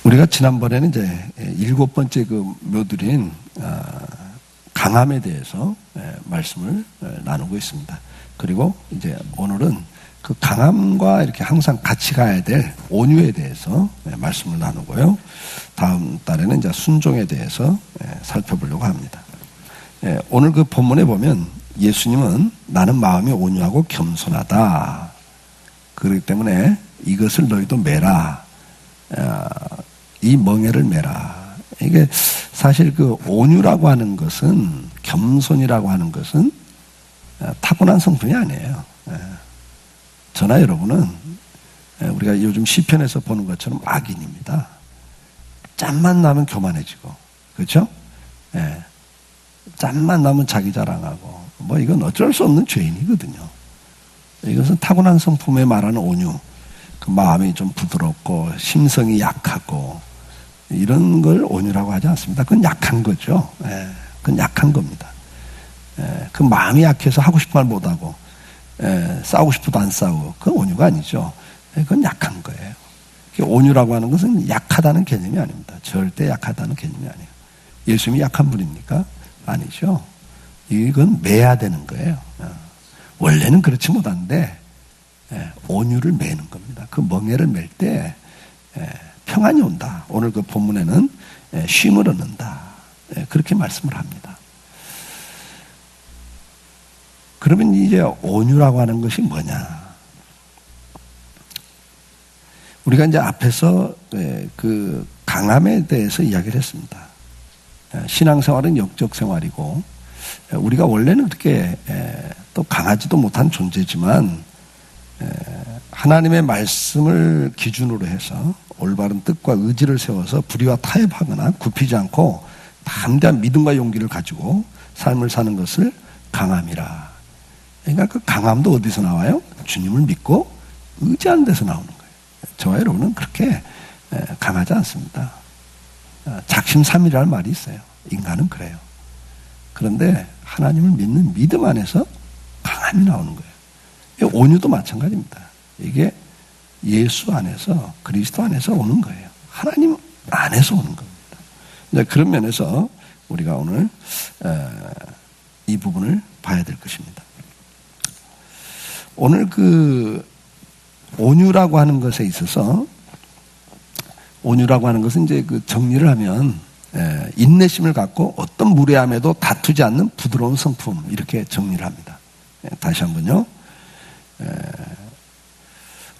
우리가 지난번에는 이제 7번째 그 묘들인 강함에 대해서 말씀을 나누고 있습니다. 그리고 이제 오늘은 그 강함과 이렇게 항상 같이 가야 될 온유에 대해서 말씀을 나누고요. 다음 달에는 이제 순종에 대해서 살펴보려고 합니다. 오늘 그 본문에 보면 예수님은 나는 마음이 온유하고 겸손하다. 그렇기 때문에 이것을 너희도 매라. 이 멍에를 매라. 이게 사실 그 온유라고 하는 것은, 겸손이라고 하는 것은 타고난 성품이 아니에요. 저나 여러분은 우리가 요즘 시편에서 보는 것처럼 악인입니다. 짬만 나면 교만해지고, 그렇죠? 짬만 나면 자기 자랑하고, 뭐 이건 어쩔 수 없는 죄인이거든요. 이것은 타고난 성품에 말하는 온유, 그 마음이 좀 부드럽고 심성이 약하고 이런 걸 온유라고 하지 않습니다. 그건 약한 거죠. 그건 약한 겁니다. 그 마음이 약해서 하고 싶은 말 못하고 싸우고 싶어도 안 싸우고 그건 온유가 아니죠. 그건 약한 거예요. 온유라고 하는 것은 약하다는 개념이 아닙니다. 절대 약하다는 개념이 아니에요. 예수님이 약한 분입니까? 아니죠. 이건 매야 되는 거예요. 원래는 그렇지 못한데 온유를 매는 겁니다. 그 멍에를 맬 때 평안이 온다. 오늘 그 본문에는 쉼을 얻는다. 그렇게 말씀을 합니다. 그러면 이제 온유라고 하는 것이 뭐냐? 우리가 이제 앞에서 그 강함에 대해서 이야기를 했습니다. 신앙생활은 영적 생활이고 우리가 원래는 그렇게 또 강하지도 못한 존재지만 하나님의 말씀을 기준으로 해서 올바른 뜻과 의지를 세워서 불의와 타협하거나 굽히지 않고 담대한 믿음과 용기를 가지고 삶을 사는 것을 강함이라. 그러니까 그 강함도 어디서 나와요? 주님을 믿고 의지하는 데서 나오는 거예요. 저와 여러분은 그렇게 강하지 않습니다. 작심삼일이라는 말이 있어요. 인간은 그래요. 그런데 하나님을 믿는 믿음 안에서 강함이 나오는 거예요. 온유도 마찬가지입니다. 이게 예수 안에서, 그리스도 안에서 오는 거예요. 하나님 안에서 오는 겁니다. 이제 그런 면에서 우리가 오늘 이 부분을 봐야 될 것입니다. 오늘 그 온유라고 하는 것에 있어서 온유라고 하는 것은 이제 그 정리를 하면 인내심을 갖고 어떤 무례함에도 다투지 않는 부드러운 성품, 이렇게 정리를 합니다. 다시 한번요.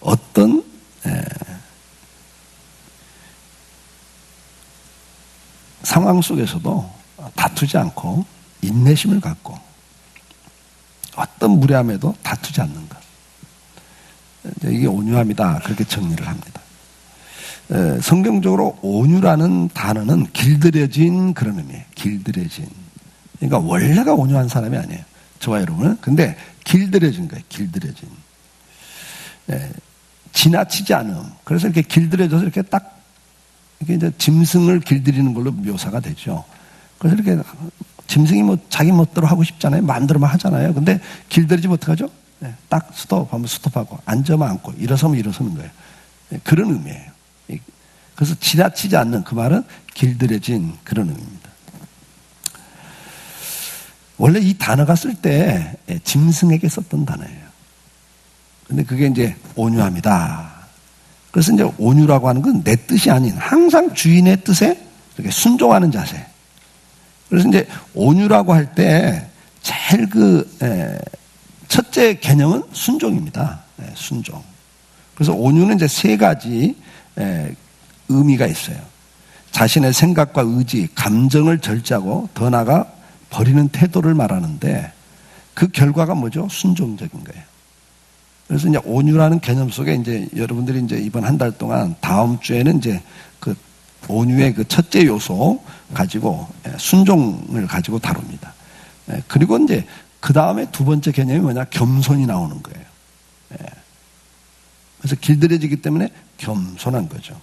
어떤 상황 속에서도 다투지 않고 인내심을 갖고 어떤 무례함에도 다투지 않는 것. 이게 온유함이다. 그렇게 정리를 합니다. 성경적으로 온유라는 단어는 길들여진 그런 의미예요. 길들여진. 그러니까 원래가 온유한 사람이 아니에요. 저와 여러분은. 근데 길들여진 거예요. 길들여진. 지나치지 않음. 그래서 이렇게 길들여져서 이렇게 딱 이렇게 이제 짐승을 길들이는 걸로 묘사가 되죠. 그래서 이렇게 짐승이 뭐 자기 멋대로 하고 싶잖아요. 마음대로만 하잖아요. 근데 길들이지면 어떡하죠? 딱 스톱하면 스톱하고 앉으면 앉고 일어서면 일어서는 거예요. 그런 의미예요. 그래서 지나치지 않는, 그 말은 길들여진 그런 의미입니다. 원래 이 단어가 쓸 때 짐승에게 썼던 단어예요. 근데 그게 이제 온유함이다. 그래서 이제 온유라고 하는 건 내 뜻이 아닌 항상 주인의 뜻에 이렇게 순종하는 자세. 그래서 이제 온유라고 할 때 제일 첫째 개념은 순종입니다. 순종. 그래서 온유는 이제 세 가지 의미가 있어요. 자신의 생각과 의지, 감정을 절제하고 더 나아가 버리는 태도를 말하는데 그 결과가 뭐죠? 순종적인 거예요. 그래서 이제 온유라는 개념 속에 이제 여러분들이 이제 이번 한 달 동안 다음 주에는 이제 그 온유의 그 첫째 요소 가지고 순종을 가지고 다룹니다. 그리고 이제 그 다음에 두 번째 개념이 뭐냐? 겸손이 나오는 거예요. 그래서 길들여지기 때문에 겸손한 거죠.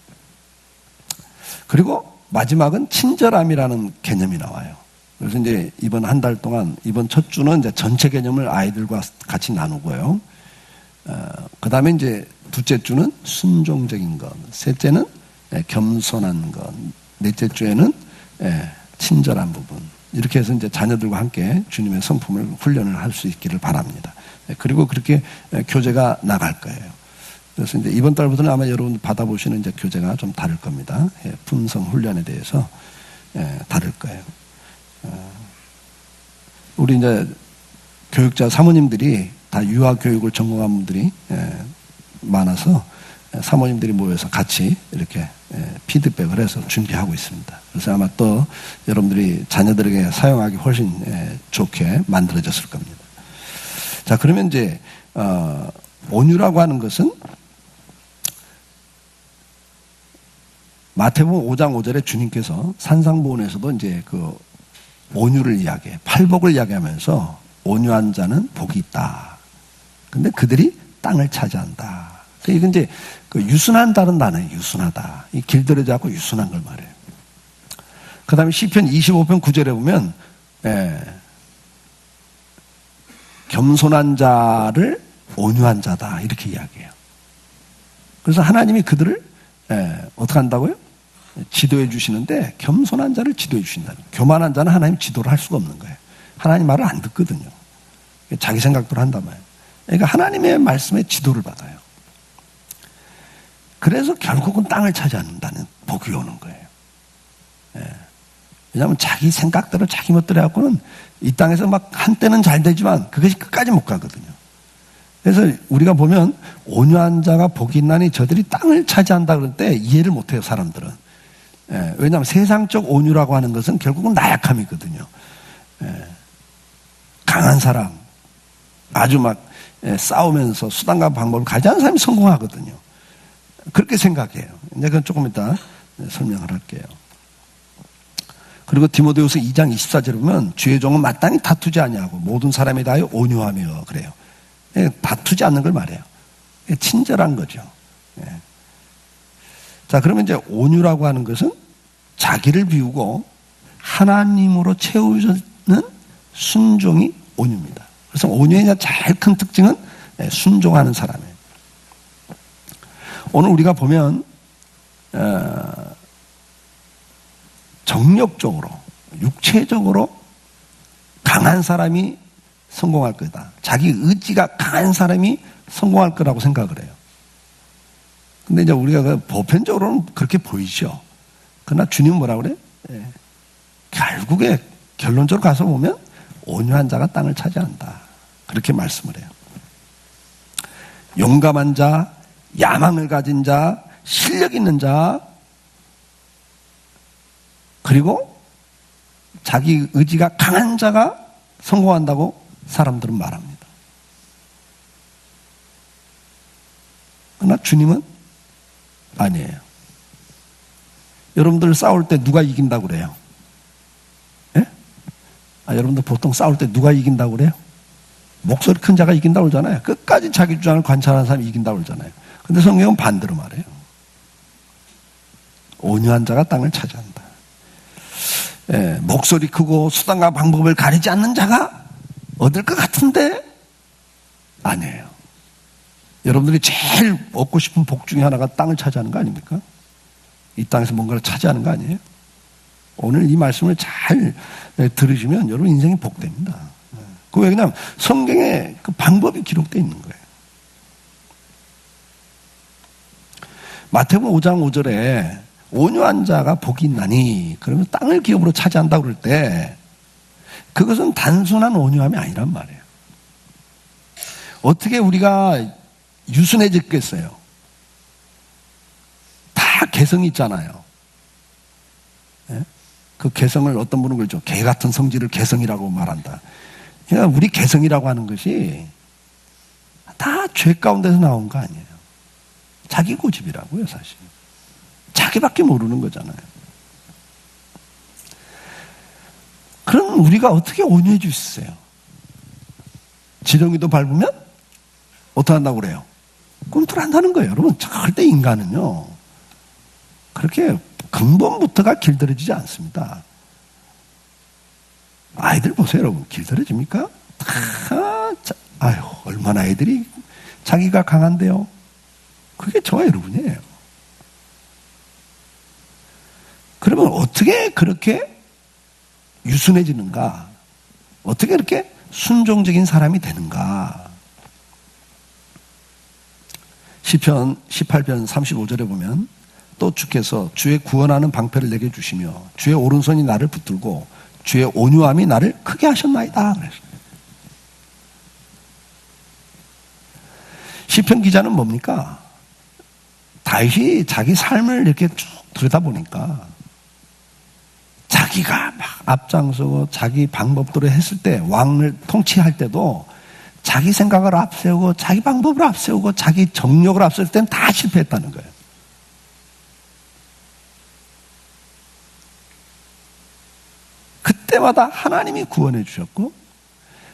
그리고 마지막은 친절함이라는 개념이 나와요. 그래서 이제 이번 한 달 동안, 이번 첫 주는 이제 전체 개념을 아이들과 같이 나누고요. 그 다음에 이제 둘째 주는 순종적인 것, 셋째는 겸손한 것. 넷째 주에는 친절한 부분. 이렇게 해서 이제 자녀들과 함께 주님의 성품을 훈련을 할 수 있기를 바랍니다. 그리고 그렇게 교재가 나갈 거예요. 그래서 이제 이번 달부터는 아마 여러분 받아보시는 이제 교재가 좀 다를 겁니다. 품성 훈련에 대해서 다를 거예요. 우리 이제 교육자 사모님들이 다 유아 교육을 전공한 분들이 많아서 사모님들이 모여서 같이 이렇게 피드백을 해서 준비하고 있습니다. 그래서 아마 또 여러분들이 자녀들에게 사용하기 훨씬 좋게 만들어졌을 겁니다. 자, 그러면 이제 온유라고 하는 것은 마태복음 5장 5절에 주님께서 산상보훈에서도 이제 그 온유를 이야기해, 팔복을 이야기하면서 온유한 자는 복이 있다. 근데 그들이 땅을 차지한다. 이건 이제 그 유순한다는 단어예요. 유순하다. 이 길들여져 갖고 유순한 걸 말해요. 그 다음에 시편 25편 9절에 보면 겸손한 자를 온유한 자다 이렇게 이야기해요. 그래서 하나님이 그들을 어떻게 한다고요? 지도해 주시는데 겸손한 자를 지도해 주신다는 거예요. 교만한 자는 하나님 지도를 할 수가 없는 거예요. 하나님 말을 안 듣거든요. 자기 생각대로 한단 말이에요. 그러니까 하나님의 말씀에 지도를 받아요. 그래서 결국은 땅을 차지한다는 복이 오는 거예요. 왜냐하면 자기 생각대로 자기 멋대로 해갖고는 이 땅에서 막 한때는 잘 되지만 그것이 끝까지 못 가거든요. 그래서 우리가 보면 온유한 자가 복이 있나니 저들이 땅을 차지한다 그럴 때 이해를 못해요, 사람들은. 왜냐하면 세상적 온유라고 하는 것은 결국은 나약함이거든요. 강한 사람, 아주 막 싸우면서 수단과 방법을 가지는 사람이 성공하거든요. 그렇게 생각해요. 이제 그건 조금 이따 설명을 할게요. 그리고 디모데후서 2장 24절에 보면 주의 종은 마땅히 다투지 아니하고 모든 사람에 대하여 온유하며 그래요. 다투지 않는 걸 말해요. 친절한 거죠. 자, 그러면 이제 온유라고 하는 것은 자기를 비우고 하나님으로 채워주는 순종이 온유입니다. 그래서 온유의 제일 큰 특징은 순종하는 사람이에요. 오늘 우리가 보면 정력적으로, 육체적으로 강한 사람이 성공할 거다. 자기 의지가 강한 사람이 성공할 거라고 생각을 해요. 근데 이제 우리가 그 보편적으로는 그렇게 보이죠. 그러나 주님은 뭐라 그래요? 결국에 결론적으로 가서 보면 온유한 자가 땅을 차지한다. 그렇게 말씀을 해요. 용감한 자, 야망을 가진 자, 실력 있는 자, 그리고 자기 의지가 강한 자가 성공한다고 사람들은 말합니다. 그러나 주님은 아니에요. 여러분들 싸울 때 누가 이긴다고 그래요? 예? 여러분들 보통 싸울 때 누가 이긴다고 그래요? 목소리 큰 자가 이긴다고 그러잖아요. 끝까지 자기 주장을 관찰하는 사람이 이긴다고 그러잖아요. 근데 성경은 반대로 말해요. 온유한 자가 땅을 차지한다. 목소리 크고 수단과 방법을 가리지 않는 자가 얻을 것 같은데 아니에요. 여러분들이 제일 얻고 싶은 복 중에 하나가 땅을 차지하는 거 아닙니까? 이 땅에서 뭔가를 차지하는 거 아니에요? 오늘 이 말씀을 잘 들으시면 여러분 인생이 복됩니다. 그 왜냐하면 성경에 그 방법이 기록되어 있는 거예요. 마태복음 5장 5절에 온유한 자가 복이 있나니 그러면 땅을 기업으로 차지한다고 그럴 때 그것은 단순한 온유함이 아니란 말이에요. 어떻게 우리가 유순해졌겠어요? 다 개성이 있잖아요. 예? 그 개성을 어떤 분은 그러죠. 개 같은 성질을 개성이라고 말한다. 그러니까 우리 개성이라고 하는 것이 다 죄 가운데서 나온 거 아니에요. 자기 고집이라고요, 사실. 자기밖에 모르는 거잖아요. 그럼 우리가 어떻게 온유해 줄 수 있어요? 지렁이도 밟으면 어떻게 한다고 그래요? 꿈틀한다는 거예요. 여러분, 절대 인간은요 그렇게 근본부터가 길들여지지 않습니다. 아이들 보세요, 여러분. 길들여집니까? 아유, 얼마나 애들이 자기가 강한데요. 그게 저와 여러분이에요. 여러분, 어떻게 그렇게 유순해지는가? 어떻게 그렇게 순종적인 사람이 되는가? 시편 18편 35절에 보면 또 주께서 주의 구원하는 방패를 내게 주시며 주의 오른손이 나를 붙들고 주의 온유함이 나를 크게 하셨나이다. 그랬어요. 시편 기자는 뭡니까? 다윗이 자기 삶을 이렇게 쭉 들여다보니까 자기가 막 앞장서고 자기 방법대로 했을 때, 왕을 통치할 때도 자기 생각을 앞세우고 자기 방법을 앞세우고 자기 정력을 앞세울 때는 다 실패했다는 거예요. 그때마다 하나님이 구원해 주셨고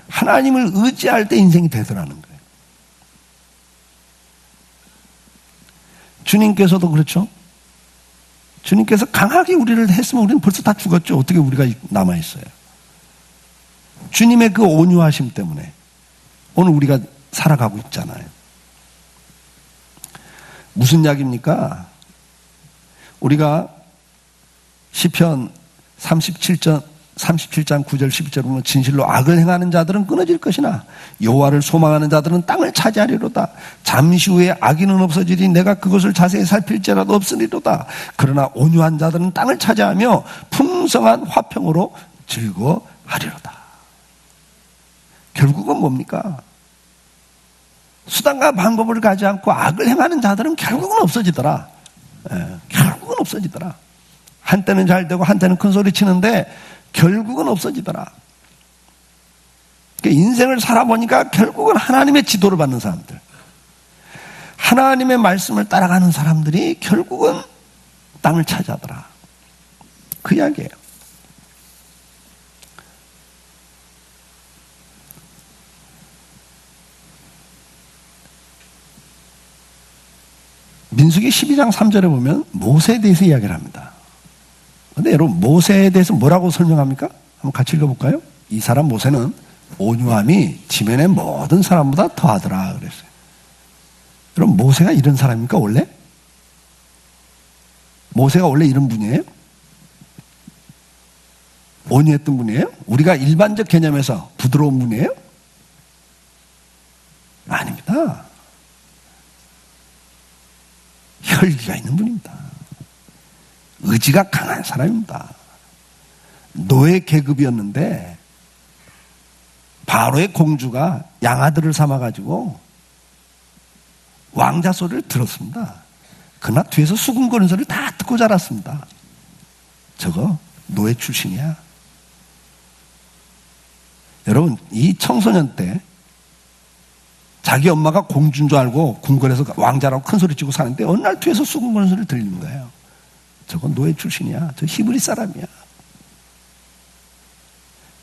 하나님을 의지할 때 인생이 되더라는 거예요. 주님께서도 그렇죠. 주님께서 강하게 우리를 했으면 우리는 벌써 다 죽었죠. 어떻게 우리가 남아있어요. 주님의 그 온유하심 때문에 오늘 우리가 살아가고 있잖아요. 무슨 이야기입니까? 우리가 시편 37장 9절 11절 보면 진실로 악을 행하는 자들은 끊어질 것이나 여호와를 소망하는 자들은 땅을 차지하리로다. 잠시 후에 악인은 없어지리 내가 그것을 자세히 살필지라도 없으리로다. 그러나 온유한 자들은 땅을 차지하며 풍성한 화평으로 즐거워하리로다. 결국은 뭡니까? 수단과 방법을 가지 않고 악을 행하는 자들은 결국은 없어지더라. 결국은 없어지더라. 한때는 잘 되고 한때는 큰 소리 치는데 결국은 없어지더라. 인생을 살아보니까 결국은 하나님의 지도를 받는 사람들, 하나님의 말씀을 따라가는 사람들이 결국은 땅을 차지하더라. 그 이야기예요. 민수기 12장 3절에 보면 모세에 대해서 이야기를 합니다. 근데 여러분, 모세에 대해서 뭐라고 설명합니까? 한번 같이 읽어볼까요? 이 사람 모세는 온유함이 지면의 모든 사람보다 더하더라 그랬어요. 여러분, 모세가 이런 사람입니까 원래? 모세가 원래 이런 분이에요? 온유했던 분이에요? 우리가 일반적 개념에서 부드러운 분이에요? 아닙니다. 혈기가 있는 분입니다. 의지가 강한 사람입니다. 노예 계급이었는데 바로의 공주가 양아들을 삼아가지고 왕자 소리를 들었습니다. 그러나 뒤에서 수군거리는 소리를 다 듣고 자랐습니다. 저거 노예 출신이야. 여러분, 이 청소년 때 자기 엄마가 공주인 줄 알고 궁궐에서 왕자라고 큰 소리 치고 사는데 어느 날 뒤에서 수군거리는 소리를 들리는 거예요. 저건 노예 출신이야. 저 히브리 사람이야.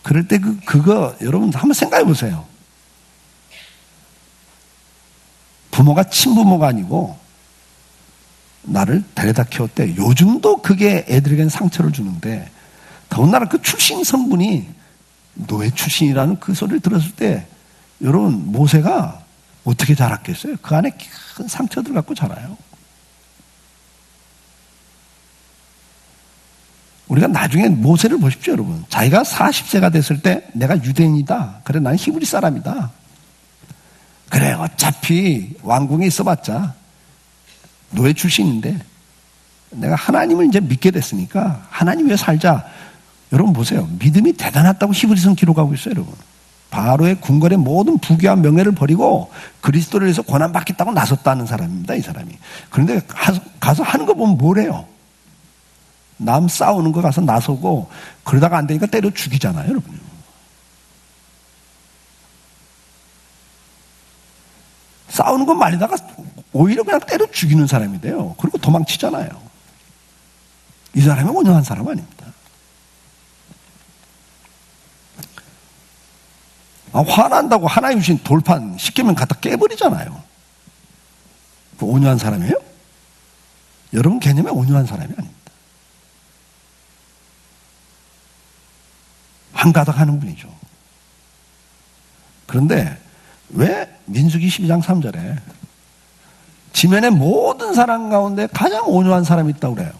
그럴 때 그거 여러분 한번 생각해 보세요. 부모가 친부모가 아니고 나를 데려다 키웠대. 요즘도 그게 애들에게는 상처를 주는데 더군다나 그 출신 성분이 노예 출신이라는 그 소리를 들었을 때 여러분 모세가 어떻게 자랐겠어요? 그 안에 큰 상처들 갖고 자라요. 우리가 나중에 모세를 보십시오, 여러분. 자기가 40세가 됐을 때 내가 유대인이다. 그래, 난 히브리 사람이다. 그래, 어차피 왕궁에 있어봤자 노예 출신인데 내가 하나님을 이제 믿게 됐으니까 하나님 위해 살자. 여러분 보세요. 믿음이 대단하다고 히브리서는 기록하고 있어요, 여러분. 바로의 궁궐의 모든 부귀와 명예를 버리고 그리스도를 위해서 고난받겠다고 나섰다는 사람입니다, 이 사람이. 그런데 가서 하는 거 보면 뭐래요? 남 싸우는 거 가서 나서고 그러다가 안 되니까 때려 죽이잖아요, 여러분. 싸우는 거 말리다가 오히려 그냥 때려 죽이는 사람이 돼요. 그리고 도망치잖아요. 이 사람이 온유한 사람 아닙니다. 화난다고 하나님 주신 돌판 10개면 갖다 깨버리잖아요. 그 온유한 사람이에요? 여러분 개념에 온유한 사람이 아닙니다. 한가닥 하는 분이죠. 그런데 왜 민수기 12장 3절에 지면의 모든 사람 가운데 가장 온유한 사람이 있다고 그래요?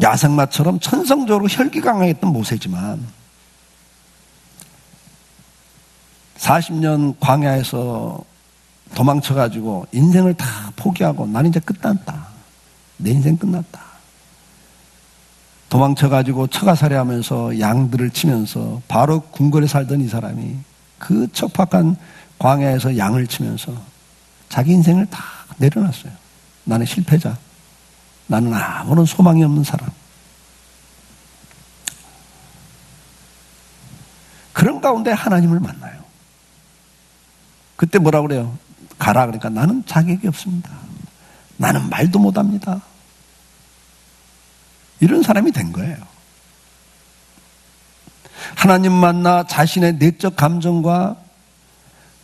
야생마처럼 천성적으로 혈기강했던 모세지만 40년 광야에서 도망쳐가지고 인생을 다 포기하고 나는 이제 끝났다. 내 인생 끝났다. 도망쳐가지고 처가살이하면서 양들을 치면서 바로 궁궐에 살던 이 사람이 그 척박한 광야에서 양을 치면서 자기 인생을 다 내려놨어요. 나는 실패자. 나는 아무런 소망이 없는 사람. 그런 가운데 하나님을 만나요. 그때 뭐라 그래요? 가라 그러니까 나는 자격이 없습니다. 나는 말도 못합니다. 이런 사람이 된 거예요. 하나님 만나 자신의 내적 감정과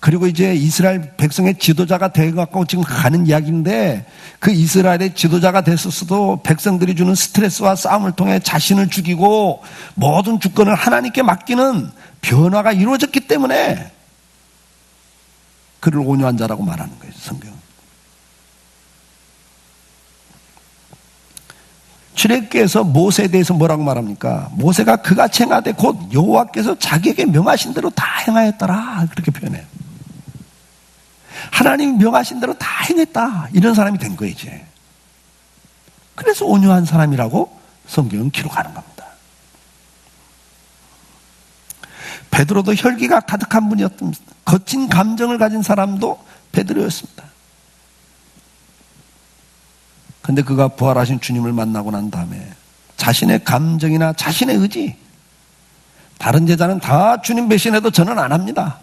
그리고 이제 이스라엘 백성의 지도자가 되어갖고 지금 가는 이야기인데 그 이스라엘의 지도자가 됐었어도 백성들이 주는 스트레스와 싸움을 통해 자신을 죽이고 모든 주권을 하나님께 맡기는 변화가 이루어졌기 때문에 그를 온유한 자라고 말하는 거예요, 성경은. 출애굽기에서 모세에 대해서 뭐라고 말합니까? 모세가 그같이 행하되 곧 여호와께서 자기에게 명하신 대로 다 행하였더라. 그렇게 표현해요. 하나님이 명하신 대로 다 행했다. 이런 사람이 된 거예요, 이제. 그래서 온유한 사람이라고 성경은 기록하는 겁니다. 베드로도 혈기가 가득한 분이었던, 거친 감정을 가진 사람도 베드로였습니다. 근데 그가 부활하신 주님을 만나고 난 다음에 자신의 감정이나 자신의 의지, 다른 제자는 다 주님 배신해도 저는 안 합니다.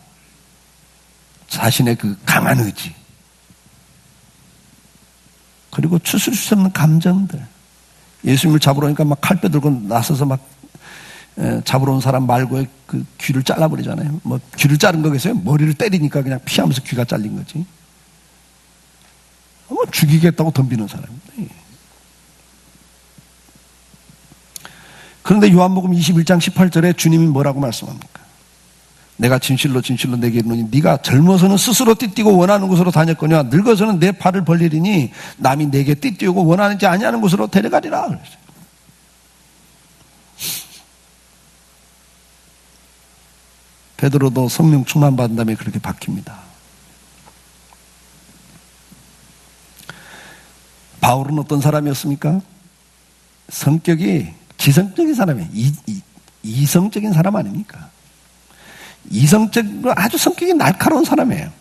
자신의 그 강한 의지, 그리고 추스릴 수 없는 감정들. 예수님을 잡으러 오니까 막 칼 빼들고 나서서 막 잡으러 온 사람 말고의 그 귀를 잘라버리잖아요. 뭐 귀를 자른 거겠어요? 머리를 때리니까 그냥 피하면서 귀가 잘린 거지. 뭐 죽이겠다고 덤비는 사람입니다. 그런데 요한복음 21장 18절에 주님이 뭐라고 말씀합니까? 내가 진실로 진실로 내게 이르노니 네가 젊어서는 스스로 띠뛰고 원하는 곳으로 다녔거니와 늙어서는 내 팔을 벌리리니 남이 내게 띠뛰고 원하는지 아니하는 곳으로 데려가리라 그랬어요. 베드로도 성령 충만 받은 다음에 그렇게 바뀝니다. 바울은 어떤 사람이었습니까? 성격이 지성적인 사람이에요. 이성적인 사람 아닙니까? 이성적으로 아주 성격이 날카로운 사람이에요.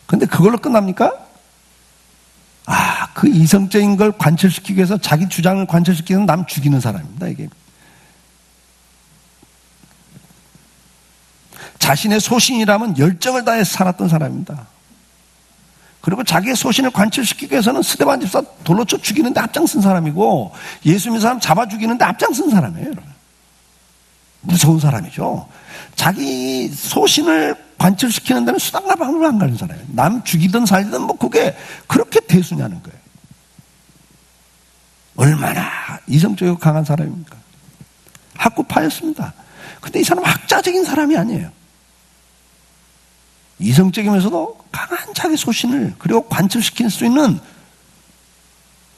그런데 그걸로 끝납니까? 그 이성적인 걸 관철시키기 위해서 자기 주장을 관철시키기 위해서 남 죽이는 사람입니다. 이게 자신의 소신이라면 열정을 다해서 살았던 사람입니다. 그리고 자기의 소신을 관철시키기 위해서는 스데반 집사 돌로 쳐 죽이는데 앞장선 사람이고 예수 믿는 사람 잡아 죽이는데 앞장선 사람이에요. 여러분. 무서운 사람이죠. 자기 소신을 관철시키는 데는 수단과 방법을 안 가는 사람이에요. 남 죽이든 살리든 뭐 그게 그렇게 대수냐는 거예요. 얼마나 이성적이고 강한 사람입니까? 학구파였습니다. 근데 이 사람은 학자적인 사람이 아니에요. 이성적이면서도 강한 자기 소신을 그리고 관철시킬 수 있는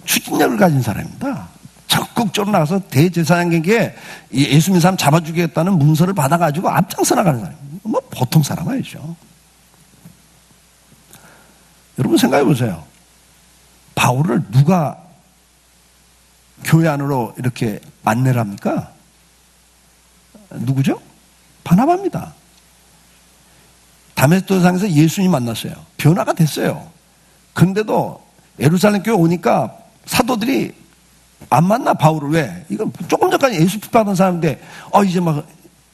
추진력을 가진 사람입니다. 적극적으로 나가서 대제사장에게 예수 믿는 사람 잡아 죽이겠다는 문서를 받아가지고 앞장서 나가는 사람입니다. 뭐 보통 사람 아니죠. 여러분 생각해 보세요. 바울을 누가 교회 안으로 이렇게 안내를 합니까? 누구죠? 바나바입니다. 다메섹 도상에서 예수님 만났어요. 변화가 됐어요. 그런데도 예루살렘 교회 오니까 사도들이 안 만나 바울을. 왜? 이건 조금 전까지 예수 핍박하던 사람인데 이제 막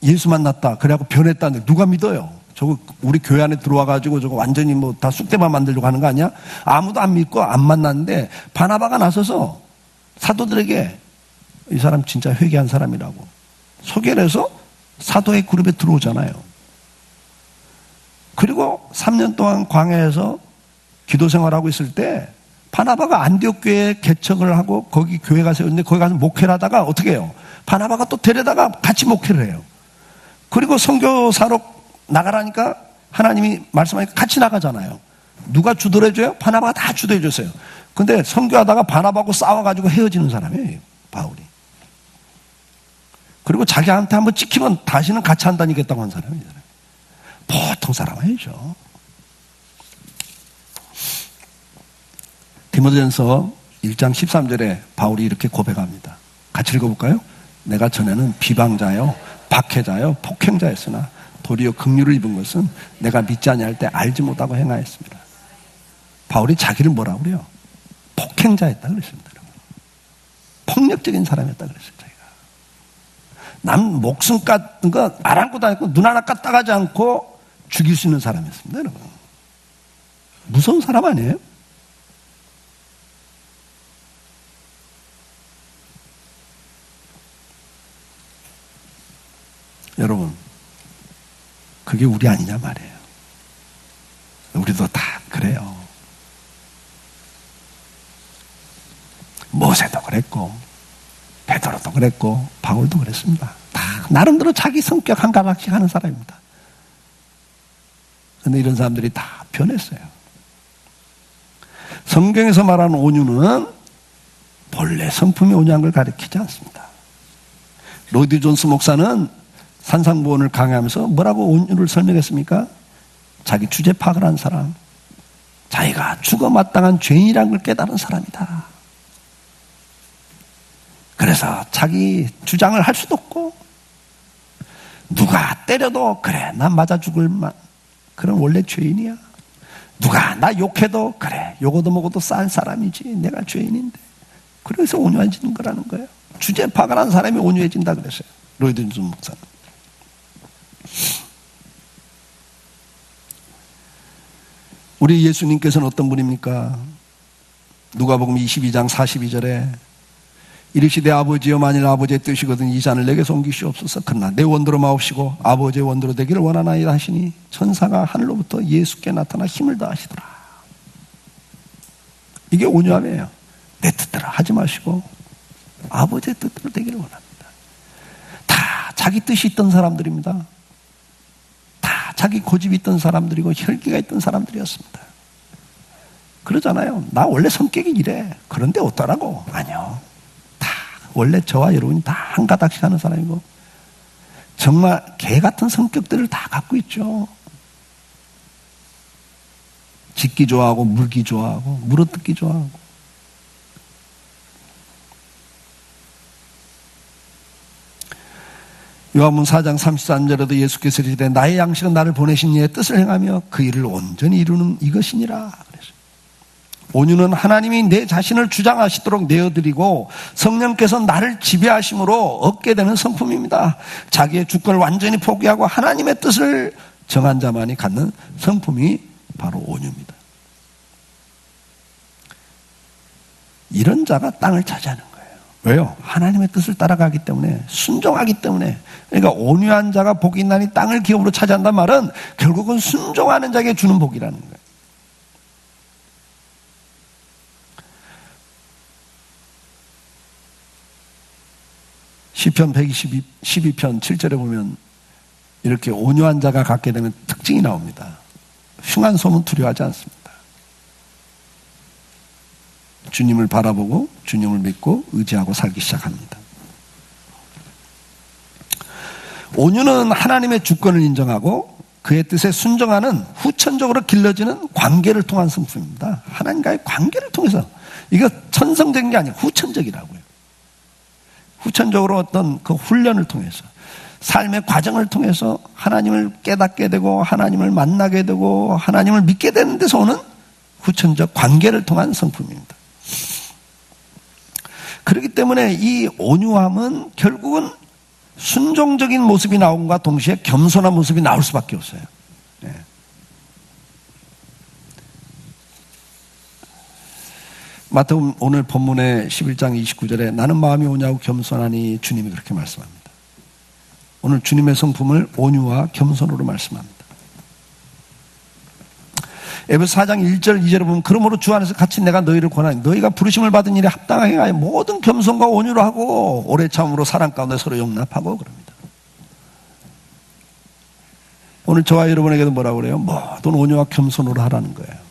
예수 만났다 그래갖고 변했다는데 누가 믿어요? 저거 우리 교회 안에 들어와가지고 저거 완전히 뭐 다 쑥대만 만들려고 하는 거 아니야? 아무도 안 믿고 안 만났는데 바나바가 나서서 사도들에게 이 사람 진짜 회개한 사람이라고 소개를 해서 사도의 그룹에 들어오잖아요. 그리고 3년 동안 광야에서 기도 생활하고 있을 때 바나바가 안디옥 교회에 개척을 하고 거기 교회가 세웠는데 거기 가서 목회를 하다가 어떻게 해요? 바나바가 또 데려다가 같이 목회를 해요. 그리고 선교사로 나가라니까 하나님이 말씀하니까 같이 나가잖아요. 누가 주도를 해줘요? 바나바가 다 주도해 줬어요. 근데 선교하다가 바나바하고 싸워가지고 헤어지는 사람이에요. 바울이. 그리고 자기한테 한번 찍히면 다시는 같이 안 다니겠다고 한 사람이잖아요. 보통 사람 아니죠. 디모데전서 1장 13절에 바울이 이렇게 고백합니다. 같이 읽어볼까요? 내가 전에는 비방자요, 박해자요, 폭행자였으나 도리어 긍휼을 입은 것은 내가 믿지 아니할 때 알지 못하고 행하였습니다. 바울이 자기를 뭐라고 그래요? 폭행자였다 그랬습니다. 폭력적인 사람이었다 그랬어요. 자기가 남 목숨 같은 거 아랑곳 다니고 눈 하나 까딱하지 않고 죽일 수 있는 사람이었습니다. 여러분, 무서운 사람 아니에요? 여러분, 그게 우리 아니냐 말이에요. 우리도 다 그래요. 모세도 그랬고 베드로도 그랬고 바울도 그랬습니다. 다 나름대로 자기 성격 한 가닥씩 하는 사람입니다. 그런데 이런 사람들이 다 변했어요. 성경에서 말하는 온유는 본래 성품이 온유한 걸 가리키지 않습니다. 로이드 존스 목사는 산상보원을 강의하면서 뭐라고 온유를 설명했습니까? 자기 주제 파악을 한 사람, 자기가 죽어 마땅한 죄인이라는 걸 깨달은 사람이다. 그래서 자기 주장을 할 수도 없고, 누가 때려도 그래 난 맞아 죽을 만 그런 원래 죄인이야. 누가 나 욕해도 그래 욕어도 먹어도 싼 사람이지 내가 죄인인데. 그래서 온유해지는 거라는 거예요. 주제 파악을 한 사람이 온유해진다 그랬어요. 로이드 존스 목사는. 우리 예수님께서는 어떤 분입니까? 누가복음 22장 42절에 이르시되 아버지여 만일 아버지의 뜻이거든 이 잔을 내게서 옮기시옵소서. 그러나 내 원대로 마옵시고 아버지의 원대로 되기를 원하나이다 하시니 천사가 하늘로부터 예수께 나타나 힘을 다하시더라. 이게 온유함이에요. 내 뜻대로 하지 마시고 아버지의 뜻대로 되기를 원합니다. 다 자기 뜻이 있던 사람들입니다. 다 자기 고집이 있던 사람들이고 혈기가 있던 사람들이었습니다. 그러잖아요. 나 원래 성격이 이래. 그런데 어떠라고? 아니요. 다 원래 저와 여러분이 다 한 가닥씩 하는 사람이고 정말 개 같은 성격들을 다 갖고 있죠. 짖기 좋아하고 물기 좋아하고 물어뜯기 좋아하고. 요한복음 4장 33절에도 예수께서 이르시되 나의 양식은 나를 보내신 이의 뜻을 행하며 그 일을 온전히 이루는 이것이니라 그랬어요. 온유는 하나님이 내 자신을 주장하시도록 내어드리고 성령께서 나를 지배하심으로 얻게 되는 성품입니다. 자기의 주권을 완전히 포기하고 하나님의 뜻을 정한 자만이 갖는 성품이 바로 온유입니다. 이런 자가 땅을 차지하는 거예요. 왜요? 하나님의 뜻을 따라가기 때문에, 순종하기 때문에. 그러니까 온유한 자가 복이 있나니 땅을 기업으로 차지한다는 말은 결국은 순종하는 자에게 주는 복이라는 거예요. 시편 112편 7절에 보면 이렇게 온유한 자가 갖게 되는 특징이 나옵니다. 흉한 소문 두려워하지 않습니다. 주님을 바라보고 주님을 믿고 의지하고 살기 시작합니다. 온유는 하나님의 주권을 인정하고 그의 뜻에 순종하는 후천적으로 길러지는 관계를 통한 성품입니다. 하나님과의 관계를 통해서. 이거 천성적인 게 아니에요. 후천적이라고요. 후천적으로 어떤 그 훈련을 통해서 삶의 과정을 통해서 하나님을 깨닫게 되고 하나님을 만나게 되고 하나님을 믿게 되는 데서 오는 후천적 관계를 통한 성품입니다. 그렇기 때문에 이 온유함은 결국은 순종적인 모습이 나옴과 동시에 겸손한 모습이 나올 수밖에 없어요. 네. 마태복음 오늘 본문의 11장 29절에 나는 마음이 온유하고 겸손하니 주님이 그렇게 말씀합니다. 오늘 주님의 성품을 온유와 겸손으로 말씀합니다. 에베소 4장 1절 2절에 보면 그러므로 주 안에서 같이 내가 너희를 권하니 너희가 부르심을 받은 일에 합당하게 하여 모든 겸손과 온유로 하고 오래 참음으로 사랑 가운데 서로 용납하고 그럽니다. 오늘 저와 여러분에게도 뭐라고 그래요? 모든 온유와 겸손으로 하라는 거예요.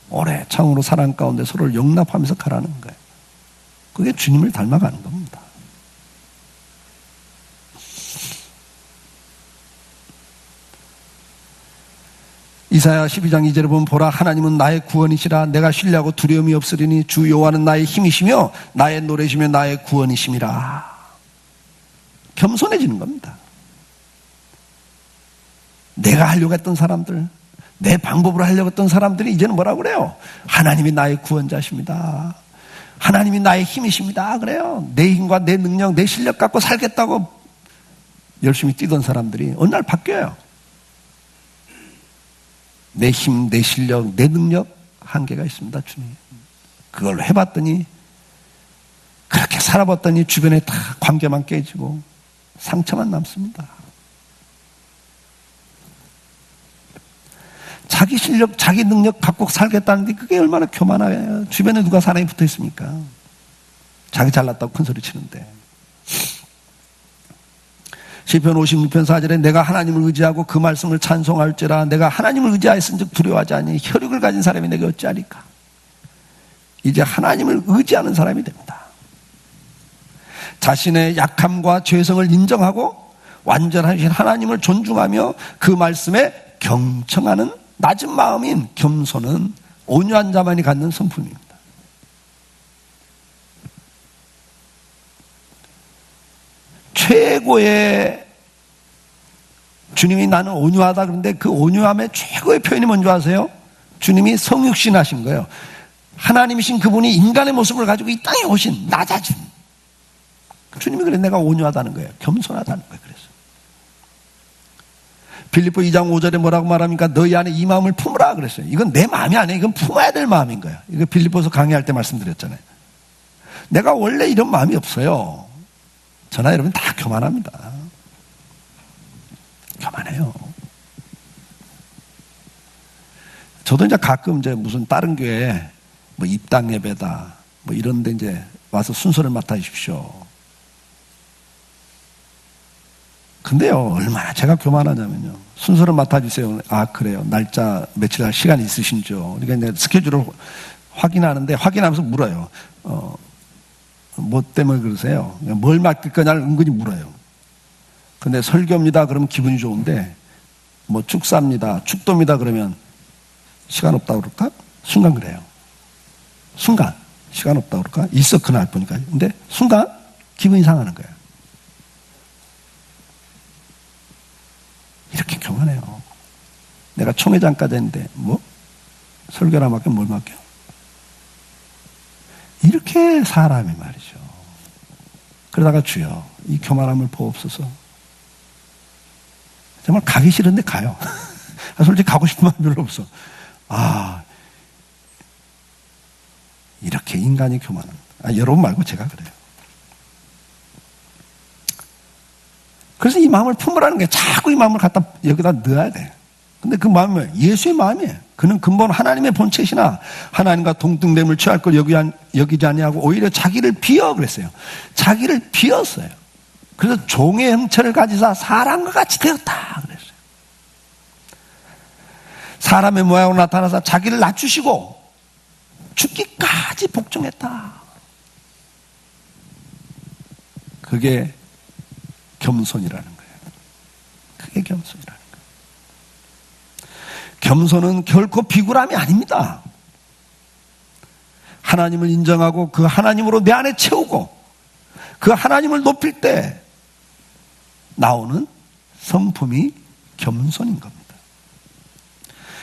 오래 참음으로 사랑 가운데 서로를 용납하면서 가라는 거예요. 그게 주님을 닮아가는 겁니다. 이사야 12장 2절에 보면 보라 하나님은 나의 구원이시라 내가 신뢰하고 두려움이 없으리니 주 여호와는 나의 힘이시며 나의 노래시며 나의 구원이심이라. 겸손해지는 겁니다. 내가 하려고 했던 사람들, 내 방법으로 하려고 했던 사람들이 이제는 뭐라고 그래요? 하나님이 나의 구원자십니다. 하나님이 나의 힘이십니다. 그래요. 내 힘과 내 능력, 내 실력 갖고 살겠다고 열심히 뛰던 사람들이 어느 날 바뀌어요. 내 힘, 내 실력, 내 능력 한계가 있습니다. 주님. 그걸 해봤더니 그렇게 살아봤더니 주변에 다 관계만 깨지고 상처만 남습니다. 자기 실력, 자기 능력 갖고 살겠다는데 그게 얼마나 교만해요. 주변에 누가 사람이 붙어 있습니까? 자기 잘났다고 큰 소리 치는데. 시편 56편 4절에 내가 하나님을 의지하고 그 말씀을 찬송할지라 내가 하나님을 의지하였은즉 두려워하지 아니 혈육을 가진 사람이 내게 어찌하리까. 이제 하나님을 의지하는 사람이 됩니다. 자신의 약함과 죄성을 인정하고 완전하신 하나님을 존중하며 그 말씀에 경청하는 낮은 마음인 겸손은 온유한 자만이 갖는 성품입니다. 최고의 주님이 나는 온유하다 그런데 그 온유함의 최고의 표현이 뭔지 아세요? 주님이 성육신 하신 거예요. 하나님이신 그분이 인간의 모습을 가지고 이 땅에 오신 낮아진 주님이 그래 내가 온유하다는 거예요. 겸손하다는 거예요. 그래서 빌립보 2장 5절에 뭐라고 말합니까? 너희 안에 이 마음을 품으라 그랬어요. 이건 내 마음이 아니에요. 이건 품어야 될 마음인 거예요. 이거 빌립보서 강의할 때 말씀드렸잖아요. 내가 원래 이런 마음이 없어요. 저나 여러분 다 교만합니다. 교만해요. 저도 이제 가끔 이제 무슨 다른 교회 뭐 입당 예배다 뭐 이런 데 이제 와서 순서를 맡아 주십시오. 근데요, 얼마나 제가 교만하냐면요. 순서를 맡아주세요. 아, 그래요. 날짜, 며칠 날 시간 있으신죠? 그러니까 이제 스케줄을 확인하는데, 확인하면서 물어요. 뭐 때문에 그러세요? 뭘 맡길 거냐를 은근히 물어요. 근데 설교입니다. 그러면 기분이 좋은데, 뭐 축사입니다. 축도입니다. 그러면 시간 없다고 그럴까? 순간 그래요. 순간. 시간 없다고 그럴까? 있어, 그날 보니까. 근데 순간 기분이 상하는 거예요. 이렇게 교만해요. 내가 총회장까지 했는데 뭐? 설교나 맡겨 뭘 맡겨? 이렇게 사람이 말이죠. 그러다가 주여 이 교만함을 보옵소서. 정말 가기 싫은데 가요. 솔직히 가고 싶은 마음 별로 없어. 아 이렇게 인간이 교만합니다. 여러분 말고 제가 그래요. 그래서 이 마음을 품으라는 게 자꾸 이 마음을 갖다 여기다 넣어야 돼. 근데 그 마음은 예수의 마음이에요. 그는 근본 하나님의 본체시나 하나님과 동등됨을 취할 걸 여기지 아니하고 오히려 자기를 비어 그랬어요. 자기를 비었어요. 그래서 종의 형체를 가지사 사람과 같이 되었다 그랬어요. 사람의 모양으로 나타나서 자기를 낮추시고 죽기까지 복종했다. 그게 겸손이라는 거예요. 그게 겸손이라는 거예요. 겸손은 결코 비굴함이 아닙니다. 하나님을 인정하고 그 하나님으로 내 안에 채우고 그 하나님을 높일 때 나오는 성품이 겸손인 겁니다.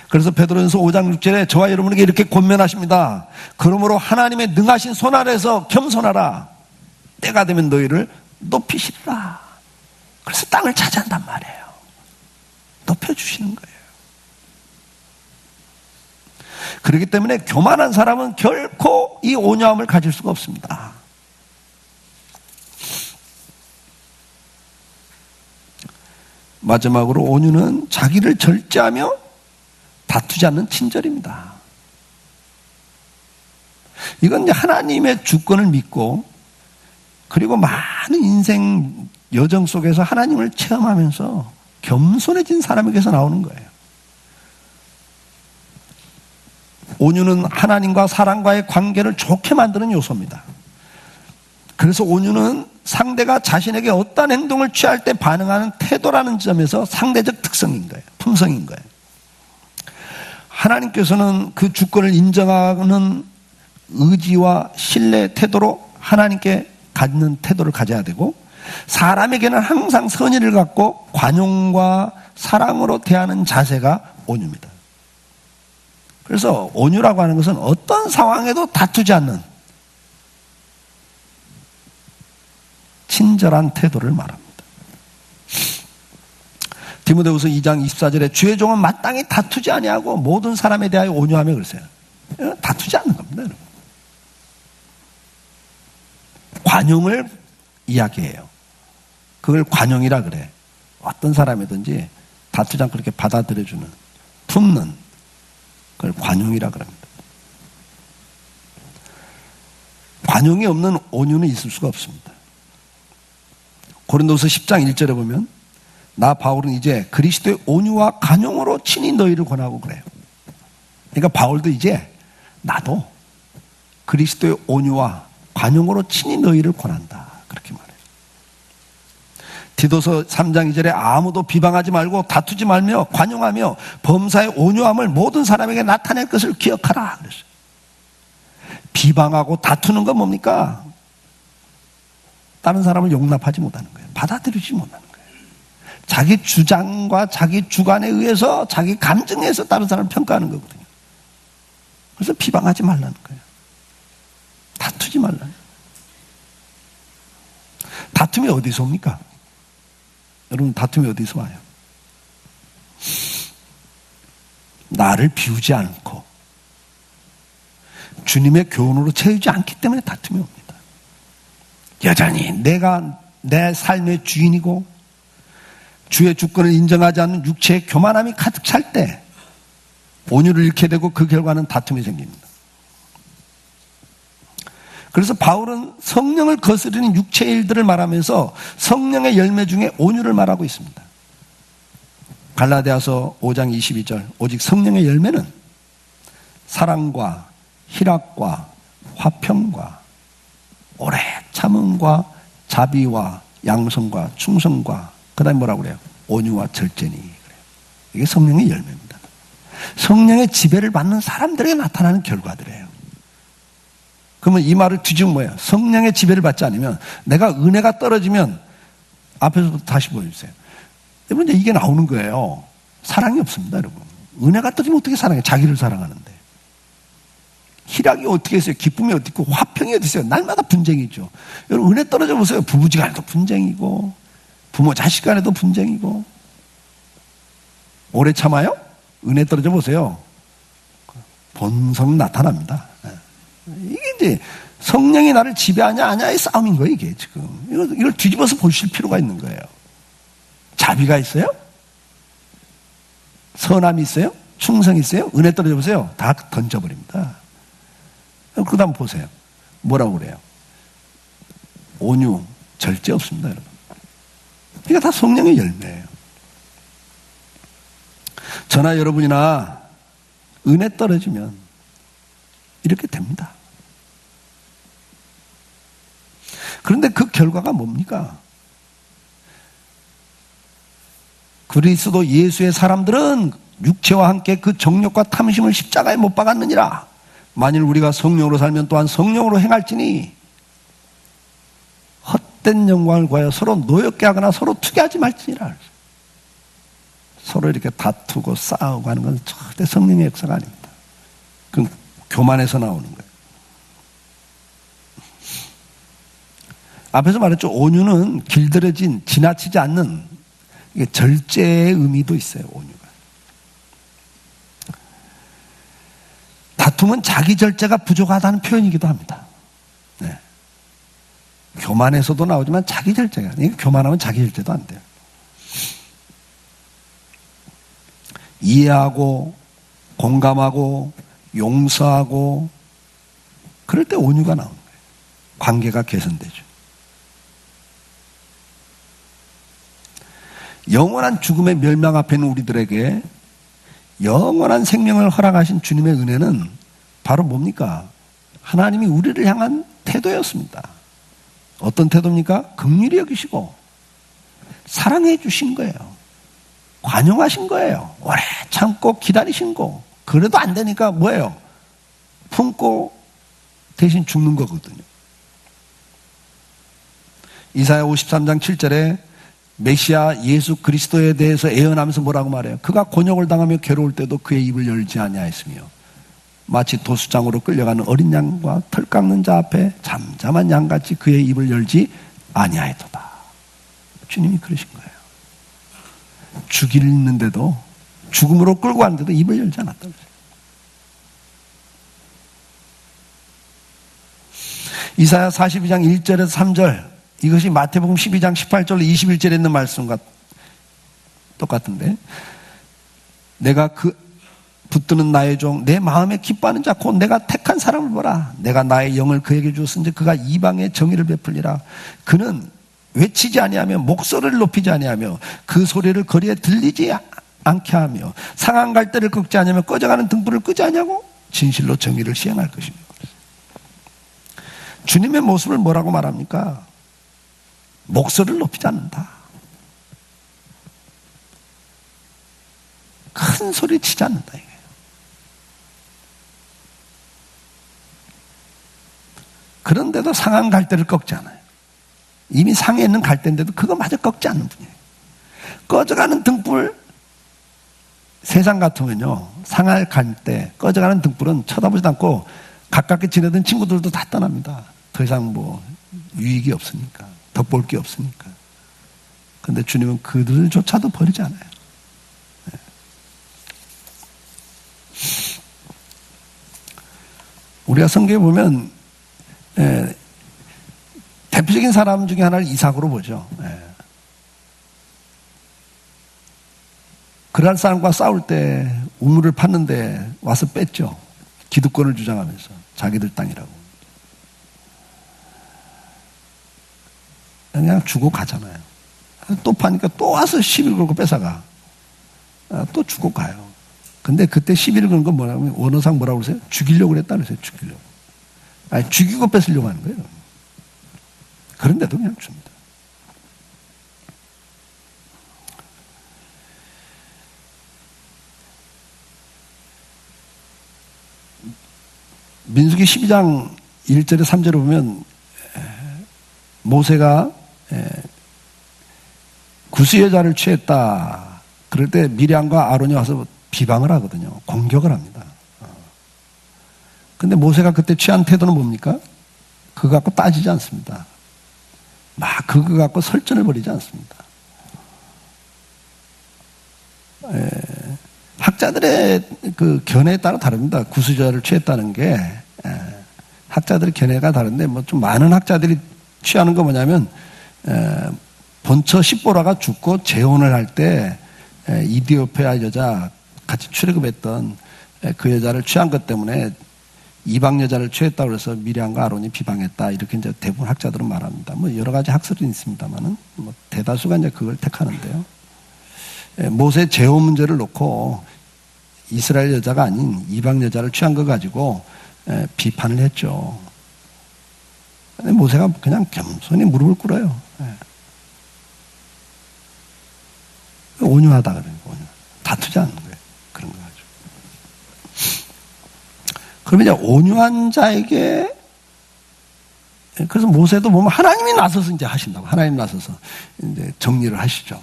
그래서 베드로전서 5장 6절에 저와 여러분에게 이렇게 권면하십니다. 그러므로 하나님의 능하신 손 아래서 겸손하라. 때가 되면 너희를 높이시리라. 그래서 땅을 차지한단 말이에요. 높여주시는 거예요. 그렇기 때문에 교만한 사람은 결코 이 온유함을 가질 수가 없습니다. 마지막으로 온유는 자기를 절제하며 다투지 않는 친절입니다. 이건 하나님의 주권을 믿고 그리고 많은 인생 여정 속에서 하나님을 체험하면서 겸손해진 사람에게서 나오는 거예요. 온유는 하나님과 사람과의 관계를 좋게 만드는 요소입니다. 그래서 온유는 상대가 자신에게 어떤 행동을 취할 때 반응하는 태도라는 점에서 상대적 특성인 거예요. 품성인 거예요. 하나님께서는 그 주권을 인정하는 의지와 신뢰 태도로 하나님께 갖는 태도를 가져야 되고, 사람에게는 항상 선의를 갖고 관용과 사랑으로 대하는 자세가 온유입니다. 그래서 온유라고 하는 것은 어떤 상황에도 다투지 않는 친절한 태도를 말합니다. 디모데후서 2장 24절에 주의 종은 마땅히 다투지 아니하고 모든 사람에 대하여 온유하며 그러세요. 다투지 않는 겁니다, 여러분. 관용을 이야기해요. 그걸 관용이라 그래. 어떤 사람이든지 다투지 않고 그렇게 받아들여주는, 품는, 그걸 관용이라 그럽니다. 관용이 없는 온유는 있을 수가 없습니다. 고린도서 10장 1절에 보면 나 바울은 이제 그리스도의 온유와 관용으로 친히 너희를 권하고 그래요. 그러니까 바울도 이제 나도 그리스도의 온유와 관용으로 친히 너희를 권한다, 그렇게 말해요. 디도서 3장 2절에 아무도 비방하지 말고 다투지 말며 관용하며 범사의 온유함을 모든 사람에게 나타낼 것을 기억하라 그랬어요. 비방하고 다투는 건 뭡니까? 다른 사람을 용납하지 못하는 거예요. 받아들이지 못하는 거예요. 자기 주장과 자기 주관에 의해서, 자기 감정에서 다른 사람을 평가하는 거거든요. 그래서 비방하지 말라는 거예요. 다투지 말라는. 다툼이 어디서 옵니까? 여러분, 다툼이 어디서 와요? 나를 비우지 않고 주님의 교훈으로 채우지 않기 때문에 다툼이 옵니다. 여전히 내가 내 삶의 주인이고 주의 주권을 인정하지 않는 육체의 교만함이 가득 찰 때 온유를 잃게 되고 그 결과는 다툼이 생깁니다. 그래서 바울은 성령을 거스르는 육체의 일들을 말하면서 성령의 열매 중에 온유를 말하고 있습니다. 갈라디아서 5장 22절 오직 성령의 열매는 사랑과 희락과 화평과 오래 참음과 자비와 양성과 충성과 그 다음에 뭐라고 그래요? 온유와 절제니 그래요. 이게 성령의 열매입니다. 성령의 지배를 받는 사람들에게 나타나는 결과들이에요. 그러면 이 말을 뒤집으면 뭐예요? 성령의 지배를 받지 않으면, 내가 은혜가 떨어지면, 앞에서부터 다시 보여주세요. 여러분, 이제 이게 나오는 거예요. 사랑이 없습니다, 여러분. 은혜가 떨어지면 어떻게 사랑해요? 자기를 사랑하는데. 희락이 어떻게 있어요? 기쁨이 어떻게 있고, 화평이 어떻게 있어요? 날마다 분쟁이죠. 여러분, 은혜 떨어져 보세요. 부부지간에도 분쟁이고, 부모 자식 간에도 분쟁이고. 오래 참아요? 은혜 떨어져 보세요. 본성 나타납니다. 이게 이제 성령이 나를 지배하냐 아냐의 싸움인 거예요, 이게 지금. 이걸 뒤집어서 보실 필요가 있는 거예요. 자비가 있어요? 선함이 있어요? 충성이 있어요? 은혜 떨어져 보세요. 다 던져버립니다. 그 다음 보세요. 뭐라고 그래요? 온유, 절제 없습니다, 여러분. 이게 다 성령의 열매예요. 저나 여러분이나 은혜 떨어지면 이렇게 됩니다. 그런데 그 결과가 뭡니까? 그리스도 예수의 사람들은 육체와 함께 그 정욕과 탐심을 십자가에 못 박았느니라. 만일 우리가 성령으로 살면 또한 성령으로 행할지니 헛된 영광을 구하여 서로 노엽게 하거나 서로 투기하지 말지니라. 서로 이렇게 다투고 싸우고 하는 건 절대 성령의 역사가 아닙니다. 그건 교만에서 나오는 거예요. 앞에서 말했죠. 온유는 길들여진, 지나치지 않는, 이게 절제의 의미도 있어요, 온유가. 다툼은 자기 절제가 부족하다는 표현이기도 합니다. 네. 교만에서도 나오지만 자기 절제가, 교만하면 자기 절제도 안 돼요. 이해하고, 공감하고, 용서하고, 그럴 때 온유가 나오는 거예요. 관계가 개선되죠. 영원한 죽음의 멸망 앞에 있는 우리들에게 영원한 생명을 허락하신 주님의 은혜는 바로 뭡니까? 하나님이 우리를 향한 태도였습니다. 어떤 태도입니까? 긍휼히 여기시고 사랑해 주신 거예요. 관용하신 거예요. 오래 참고 기다리신 거. 그래도 안 되니까 뭐예요? 품고 대신 죽는 거거든요. 이사야 53장 7절에 메시아 예수 그리스도에 대해서 예언하면서 뭐라고 말해요? 그가 곤욕을 당하며 괴로울 때도 그의 입을 열지 아니하였으며 마치 도수장으로 끌려가는 어린 양과 털 깎는 자 앞에 잠잠한 양같이 그의 입을 열지 아니하였도다. 주님이 그러신 거예요. 죽이는데도 죽음으로 끌고 왔는데도 입을 열지 않았다고 그랬어요. 이사야 42장 1절에서 3절, 이것이 마태복음 12장 18절로 21절에 있는 말씀과 똑같은데, 내가 붙드는 나의 종 내 마음에 기뻐하는 자 곧 내가 택한 사람을 보라. 내가 나의 영을 그에게 주었은지 그가 이방의 정의를 베풀리라. 그는 외치지 아니하며 목소리를 높이지 아니하며 그 소리를 거리에 들리지 않게 하며 상한 갈대를 꺾지 아니하며 꺼져가는 등불을 끄지 아니하고 진실로 정의를 시행할 것입니다. 주님의 모습을 뭐라고 말합니까? 목소리를 높이지 않는다. 큰 소리 치지 않는다 이거예요. 그런데도 상한 갈대를 꺾지 않아요. 이미 상해 있는 갈대인데도 그거마저 꺾지 않는 분이에요. 꺼져가는 등불, 세상 같으면요, 상할 갈대, 꺼져가는 등불은 쳐다보지도 않고 가깝게 지내던 친구들도 다 떠납니다. 더 이상 뭐 유익이 없으니까, 덕볼 게 없으니까. 그런데 주님은 그들조차도 버리지 않아요. 네. 우리가 성경에 보면 대표적인 사람 중에 하나를 이삭으로 보죠. 그랄 사람과 싸울 때 우물을 팠는데 와서 뺐죠. 기득권을 주장하면서 자기들 땅이라고. 그냥 주고 가잖아요. 또 파니까 또 와서 시비를 걸고 뺏어가. 또 주고 가요. 근데 그때 시비를 거는 건 뭐냐면 원어상 뭐라고 그러세요? 죽이려고 그랬다 그러세요. 죽이려고. 아니, 죽이고 뺏으려고 하는 거예요. 그런데도 그냥 줍니다. 민수기 12장 1절에 3절에 보면 모세가 구스 여자를 취했다. 그럴 때 미리암과 아론이 와서 비방을 하거든요. 공격을 합니다. 근데 모세가 그때 취한 태도는 뭡니까? 그거 갖고 따지지 않습니다. 막 그거 갖고 설전을 벌이지 않습니다. 학자들의 그 견해에 따라 다릅니다. 구스여자를 취했다는 게 학자들의 견해가 다른데 뭐 좀 많은 학자들이 취하는 거 뭐냐면 본처 십보라가 죽고 재혼을 할 때 이디오피아 여자 같이 출애굽했던 그 여자를 취한 것 때문에 이방 여자를 취했다고 해서 미리암과 아론이 비방했다 이렇게 이제 대부분 학자들은 말합니다. 뭐 여러 가지 학설이 있습니다만은 뭐 대다수가 이제 그걸 택하는데요. 모세 재혼 문제를 놓고 이스라엘 여자가 아닌 이방 여자를 취한 거 가지고 비판을 했죠. 근데 모세가 그냥 겸손히 무릎을 꿇어요. 온유하다 그래요. 다투지 않는 거예요. 그런 거 가지고. 그러면 이제 온유한 자에게 그래서 모세도 보면 하나님이 나서서 이제 하신다고. 하나님 나서서 이제 정리를 하시죠.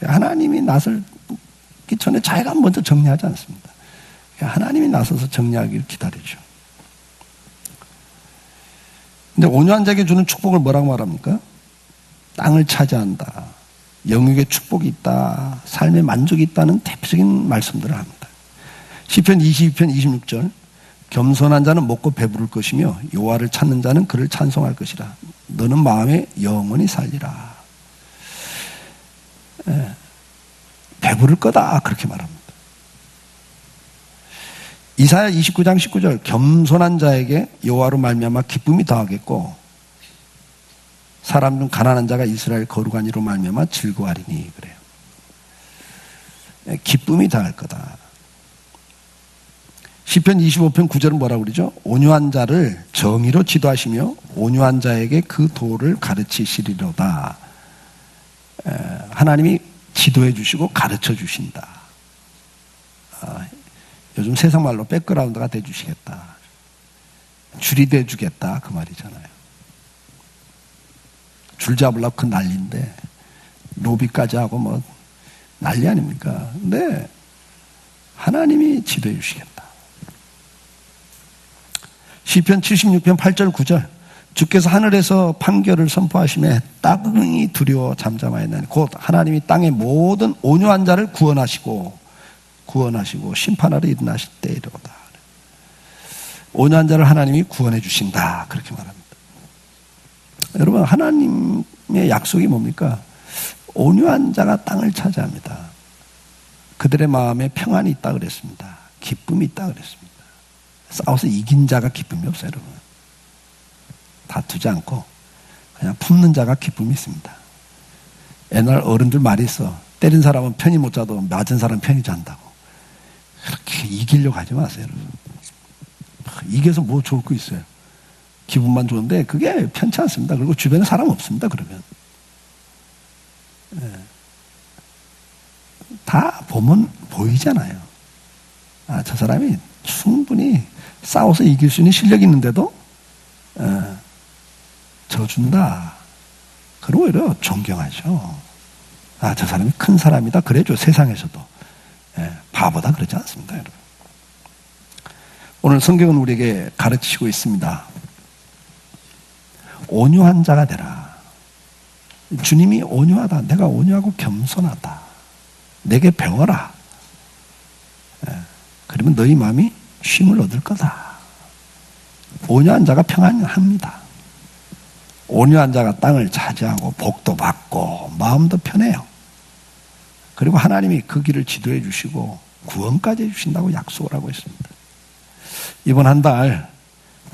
하나님이 나설기 전에 자기가 먼저 정리하지 않습니다. 하나님이 나서서 정리하기를 기다리죠. 근데 온유한 자에게 주는 축복을 뭐라고 말합니까? 땅을 차지한다. 영육의 축복이 있다. 삶의 만족이 있다는 대표적인 말씀들을 합니다. 시편 22편 26절 겸손한 자는 먹고 배부를 것이며 여호와를 찾는 자는 그를 찬송할 것이라. 너는 마음에 영원히 살리라. 배부를 거다 그렇게 말합니다. 이사야 29장 19절 겸손한 자에게 여호와로 말미암아 기쁨이 더하겠고 사람 중 가난한 자가 이스라엘 거룩한 이로 말미암아 즐거워하리니 그래요. 기쁨이 더할 거다. 시편 25편 9절은 뭐라고 그러죠? 온유한 자를 정의로 지도하시며 온유한 자에게 그 도를 가르치시리로다. 하나님이 지도해 주시고 가르쳐 주신다. 요즘 세상 말로 백그라운드가 돼주시겠다. 줄이 돼주겠다. 그 말이잖아요. 줄 잡으려고 그 난리인데, 로비까지 하고 뭐, 난리 아닙니까? 근데, 하나님이 지도해 주시겠다. 시편 76편 8절 9절. 주께서 하늘에서 판결을 선포하시매 땅이 두려워 잠잠하였나니 곧 하나님이 땅의 모든 온유한 자를 구원하시고 심판하러 일어나실 때이로다. 온유한 자를 하나님이 구원해 주신다. 그렇게 말합니다. 여러분, 하나님의 약속이 뭡니까? 온유한 자가 땅을 차지합니다. 그들의 마음에 평안이 있다 그랬습니다. 기쁨이 있다 그랬습니다. 싸워서 이긴 자가 기쁨이 없어요, 여러분. 다투지 않고 그냥 품는 자가 기쁨이 있습니다. 옛날 어른들 말이 있어. 때린 사람은 편히 못 자도 맞은 사람은 편히 잔다고. 그렇게 이기려고 하지 마세요, 여러분. 이겨서 뭐 좋을 거 있어요. 기분만 좋은데 그게 편치 않습니다. 그리고 주변에 사람 없습니다, 그러면. 다 보면 보이잖아요. 아, 저 사람이 충분히 싸워서 이길 수 있는 실력이 있는데도 져준다. 그리고 오히려 존경하죠. 아, 저 사람이 큰 사람이다. 그래죠. 세상에서도. 바보다 그러지 않습니다, 여러분. 오늘 성경은 우리에게 가르치고 있습니다. 온유한 자가 되라. 주님이 온유하다. 내가 온유하고 겸손하다. 내게 배워라. 그러면 너희 마음이 쉼을 얻을 거다. 온유한 자가 평안합니다. 온유한 자가 땅을 차지하고 복도 받고 마음도 편해요. 그리고 하나님이 그 길을 지도해 주시고 구원까지 해주신다고 약속을 하고 있습니다. 이번 한 달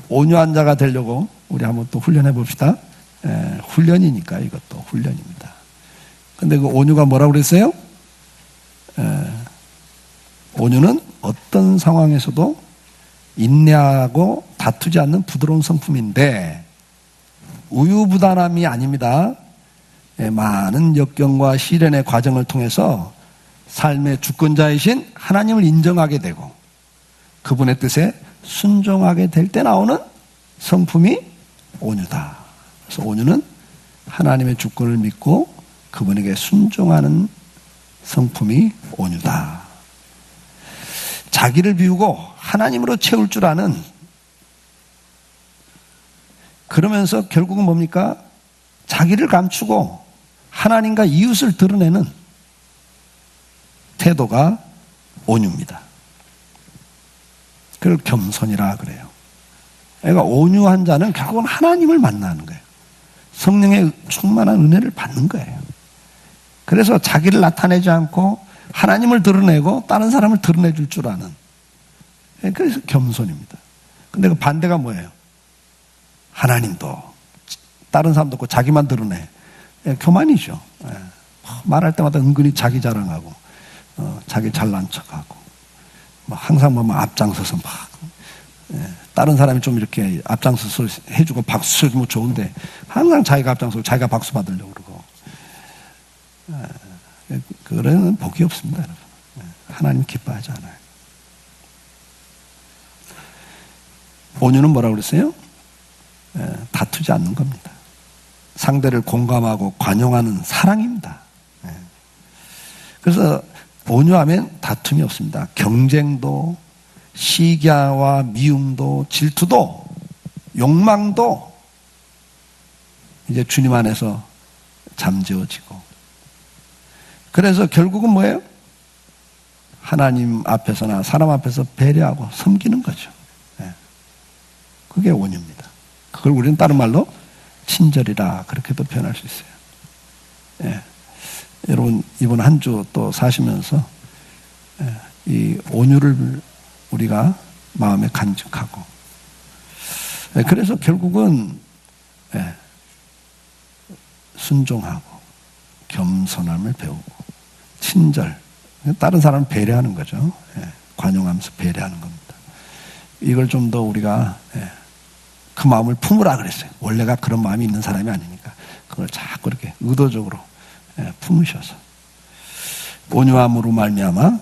온유한 자가 되려고 우리 한번 또 훈련해 봅시다. 훈련이니까 이것도 훈련입니다. 근데 그 온유가 뭐라고 그랬어요? 온유는 어떤 상황에서도 인내하고 다투지 않는 부드러운 성품인데 우유부단함이 아닙니다. 많은 역경과 시련의 과정을 통해서 삶의 주권자이신 하나님을 인정하게 되고 그분의 뜻에 순종하게 될 때 나오는 성품이 온유다. 그래서 온유는 하나님의 주권을 믿고 그분에게 순종하는 성품이 온유다. 자기를 비우고 하나님으로 채울 줄 아는, 그러면서 결국은 뭡니까? 자기를 감추고 하나님과 이웃을 드러내는 태도가 온유입니다. 그걸 겸손이라 그래요. 그러니까 온유한 자는 결국은 하나님을 만나는 거예요. 성령의 충만한 은혜를 받는 거예요. 그래서 자기를 나타내지 않고 하나님을 드러내고 다른 사람을 드러내줄 줄 아는, 그래서 겸손입니다. 근데 그 반대가 뭐예요? 하나님도 다른 사람도 없고 자기만 드러내. 교만이죠. 말할 때마다 은근히 자기 자랑하고 자기 잘난 척하고 항상 보면 앞장서서 막 다른 사람이 좀 이렇게 앞장서서 해주고 박수 쳐주면 좋은데 항상 자기가 앞장서고 자기가 박수 받으려고 그러고, 그런 복이 없습니다, 여러분. 하나님 기뻐하지 않아요. 온유는 뭐라고 그랬어요? 다투지 않는 겁니다. 상대를 공감하고 관용하는 사랑입니다. 그래서 온유하면 다툼이 없습니다. 경쟁도, 시기와 미움도, 질투도, 욕망도 이제 주님 안에서 잠재워지고, 그래서 결국은 뭐예요? 하나님 앞에서나 사람 앞에서 배려하고 섬기는 거죠. 그게 온유입니다. 그걸 우리는 다른 말로 친절이라 그렇게도 표현할 수 있어요. 여러분 이번 한 주 또 사시면서 이 온유를 우리가 마음에 간직하고, 그래서 결국은 순종하고 겸손함을 배우고 친절, 다른 사람을 배려하는 거죠. 관용하면서 배려하는 겁니다. 이걸 좀 더 우리가 그 마음을 품으라 그랬어요. 원래가 그런 마음이 있는 사람이 아니니까 그걸 자꾸 이렇게 의도적으로 품으셔서 온유함으로 말미암아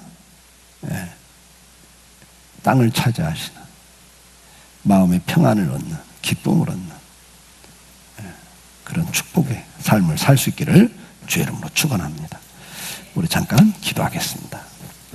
땅을 차지하시는, 마음의 평안을 얻는, 기쁨을 얻는 그런 축복의 삶을 살 수 있기를 주의 이름으로 축원합니다. 우리 잠깐 기도하겠습니다.